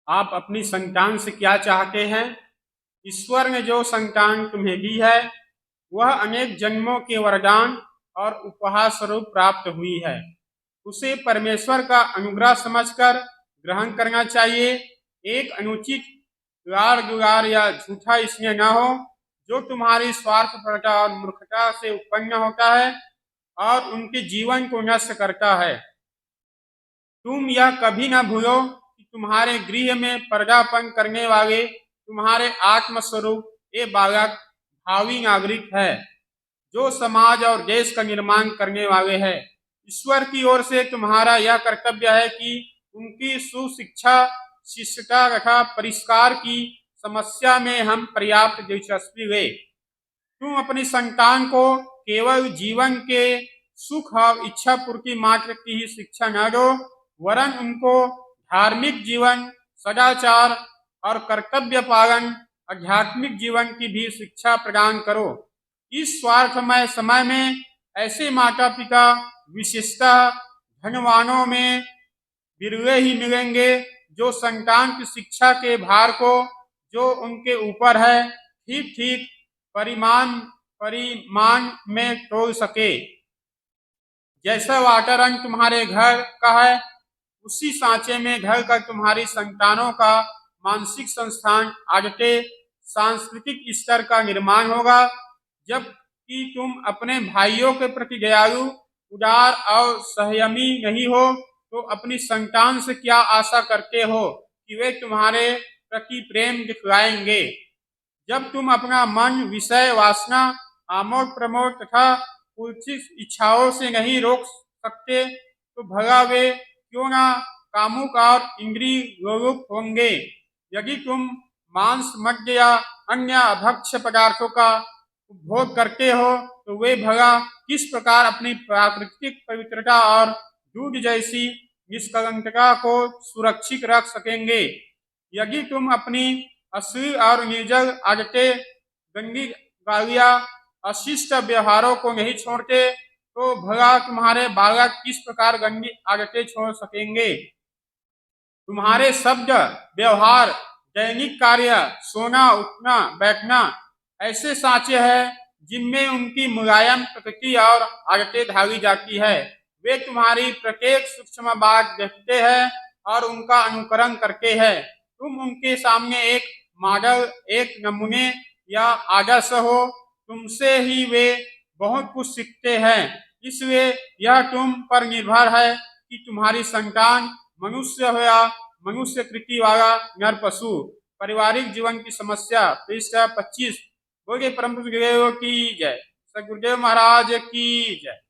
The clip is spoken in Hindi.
आप अपनी संतान से क्या चाहते हैं? ईश्वर ने जो संतान तुम्हें दी है वह अनेक जन्मों के वरदान और उपहार स्वरूप प्राप्त हुई है। उसे परमेश्वर का अनुग्रह समझकर ग्रहण करना चाहिए। एक अनुचित लाड़ दुलार या झूठा इसमें न हो जो तुम्हारी स्वार्थपरता और मूर्खता से उत्पन्न होता है और उनके जीवन को नष्ट करता है। तुम यह कभी न भूलो कि तुम्हारे गृह में पदार्पण करने वाले तुम्हारे आत्मस्वरूप ये बालक भावी नागरिक है जो समाज और देश का निर्माण करने वाले हैं। ईश्वर की ओर से तुम्हारा यह कर्तव्य है कि उनकी सुशिक्षा, शिष्टता तथा परिष्कार की समस्या में हम पर्याप्त दिलचस्पी लें। तुम अपनी संतान को केवल जीवन के सुख और इच्छा पूर्ति मात्र की ही शिक्षा न दो, वरन उनको धार्मिक जीवन, सदाचार और कर्तव्य पालन, आध्यात्मिक जीवन की भी शिक्षा प्रदान करो। इस स्वार्थमय समय में ऐसे माता पिता विशेषतः धनवानों में बिरले ही मिलेंगे जो संतान की शिक्षा के भार को जो उनके ऊपर है ठीक ठीक परिमाण में तोल सके। जैसा वातावरण तुम्हारे घर का है उसी सांचे में घर का तुम्हारी संतानों का मानसिक संस्थान, आदतें, सांस्कृतिक स्तर का निर्माण होगा। जबकि तुम अपने भाइयों के प्रति दयालु, उदार और संयमी नहीं हो तो अपनी संतान से क्या आशा करते हो कि वे तुम्हारे प्रति प्रेम दिखलाएंगे। जब तुम अपना मन विषय, वासना, आमोद प्रमोद तथा कुत्सित इच्छाओं से नहीं रोक सकते तो भला वे क्यों ना कामुक और इंद्रिय लोलुप होंगे। यदि तुम मांस, मद्य या अन्य अभक्ष्य पदार्थों का उपभोग करते हो तो वे भला किस प्रकार अपनी प्राकृतिक पवित्रता और दूध जैसी निष्कलंकता को सुरक्षित रख सकेंगे। यदि तुम अपनी अश्लील और निर्जल आदतें, गंदी गालियां, अशिष्ट व्यवहारों को नहीं छोड़ते तो भला तुम्हारे बालक किस प्रकार गंदी आदतें छोड़ सकेंगे। तुम्हारे शब्द, व्यवहार, दैनिक कार्य, सोना, उठना, बैठना ऐसे सांचे हैं जिनमें उनकी मुलायम प्रकृति और आदतें ढाली जाती है। वे तुम्हारी प्रत्येक सूक्ष्म बात देखते हैं और उनका अनुकरण करते हैं। तुम उनके सामने एक मॉडल, एक नमूने या आदर्श हो। तुमसे ही वे बहुत कुछ सीखते हैं। इसलिए यह तुम पर निर्भर है कि तुम्हारी संतान मनुष्य हो या मनुष्यकृति वाला नर पशु। पारिवारिक जीवन की समस्या, पृष्ठ 25। बोलिए परम गुरुदेव की जय। सद्गुरुदेव महाराज की जय।